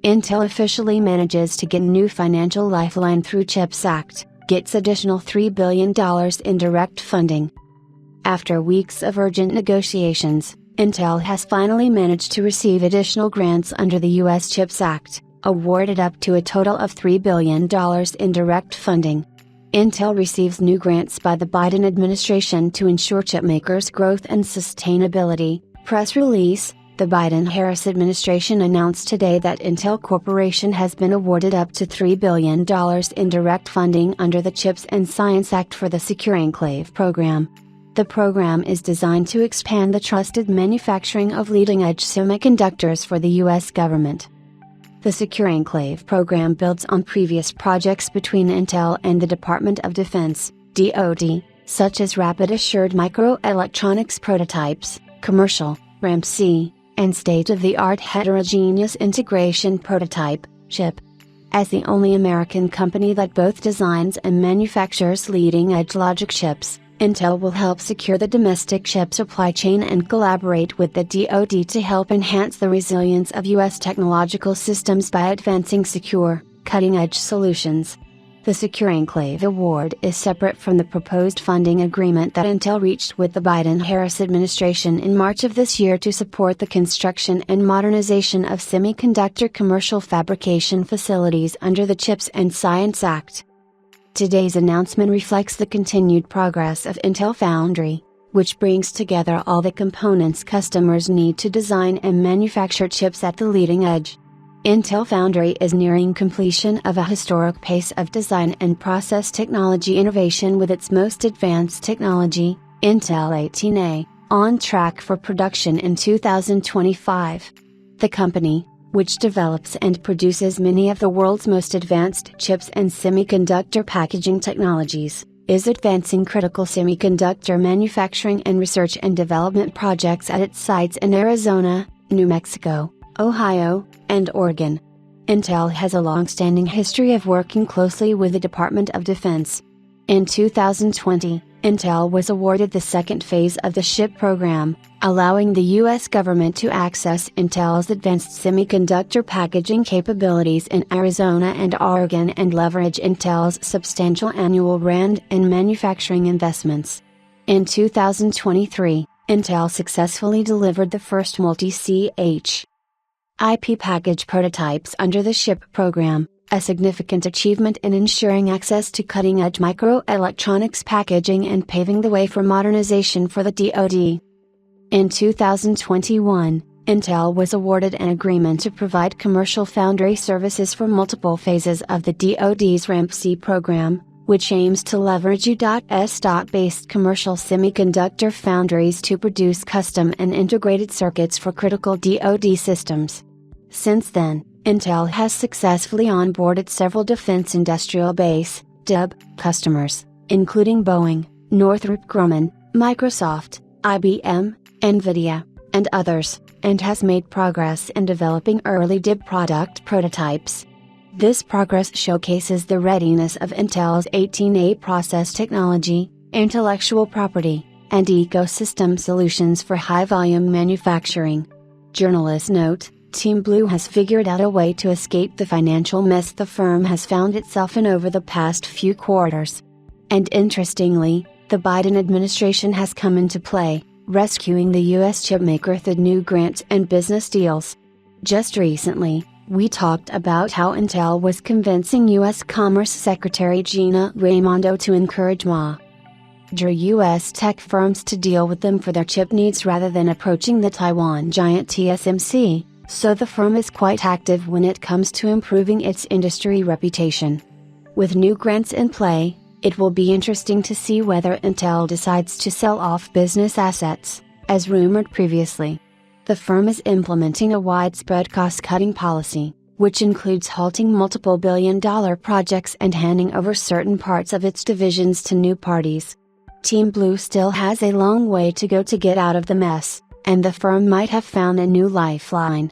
Intel officially manages to get new financial lifeline through CHIPS Act, gets additional $3 billion in direct funding. After weeks of urgent negotiations, Intel has finally managed to receive additional grants under the U.S. CHIPS Act, awarded up to a total of $3 billion in direct funding. Intel receives new grants by the Biden administration to ensure chipmakers' growth and sustainability. Press release: the Biden-Harris administration announced today that Intel Corporation has been awarded up to $3 billion in direct funding under the CHIPS and Science Act for the Secure Enclave program. The program is designed to expand the trusted manufacturing of leading-edge semiconductors for the U.S. government. The Secure Enclave program builds on previous projects between Intel and the Department of Defense, DoD, such as Rapid Assured Microelectronics Prototypes, Commercial, RAMP-C, and State-of-the-Art Heterogeneous Integration Prototype, SHIP. As the only American company that both designs and manufactures leading-edge logic chips, Intel will help secure the domestic chip supply chain and collaborate with the DoD to help enhance the resilience of U.S. technological systems by advancing secure, cutting-edge solutions. The Secure Enclave award is separate from the proposed funding agreement that Intel reached with the Biden-Harris administration in March of this year to support the construction and modernization of semiconductor commercial fabrication facilities under the CHIPS and Science Act. Today's announcement reflects the continued progress of Intel Foundry, which brings together all the components customers need to design and manufacture chips at the leading edge. Intel Foundry is nearing completion of a historic pace of design and process technology innovation with its most advanced technology, Intel 18A, on track for production in 2025. The company, which develops and produces many of the world's most advanced chips and semiconductor packaging technologies, is advancing critical semiconductor manufacturing and research and development projects at its sites in Arizona, New Mexico, Ohio, and Oregon. Intel has a long-standing history of working closely with the Department of Defense. In 2020, Intel was awarded the second phase of the SHIP program, allowing the U.S. government to access Intel's advanced semiconductor packaging capabilities in Arizona and Oregon and leverage Intel's substantial annual R&D and manufacturing investments. In 2023, Intel successfully delivered the first multi-CH IP package prototypes under the SHIP program, a significant achievement in ensuring access to cutting-edge microelectronics packaging and paving the way for modernization for the DoD. In 2021, Intel was awarded an agreement to provide commercial foundry services for multiple phases of the DoD's RAMP-C program, which aims to leverage U.S.-based commercial semiconductor foundries to produce custom and integrated circuits for critical DoD systems. Since then, Intel has successfully onboarded several Defense Industrial Base (DIB) customers, including Boeing, Northrop Grumman, Microsoft, IBM, NVIDIA, and others, and has made progress in developing early DIB product prototypes. This progress showcases the readiness of Intel's 18A process technology, intellectual property, and ecosystem solutions for high-volume manufacturing. Journalists note, Team Blue has figured out a way to escape the financial mess the firm has found itself in over the past few quarters. And interestingly, the Biden administration has come into play, rescuing the U.S. chipmaker through new grants and business deals. Just recently, we talked about how Intel was convincing U.S. Commerce Secretary Gina Raimondo to encourage major U.S. tech firms to deal with them for their chip needs rather than approaching the Taiwan giant TSMC, so the firm is quite active when it comes to improving its industry reputation. With new grants in play, it will be interesting to see whether Intel decides to sell off business assets, as rumored previously. The firm is implementing a widespread cost-cutting policy, which includes halting multiple billion-dollar projects and handing over certain parts of its divisions to new parties. Team Blue still has a long way to go to get out of the mess, and the firm might have found a new lifeline.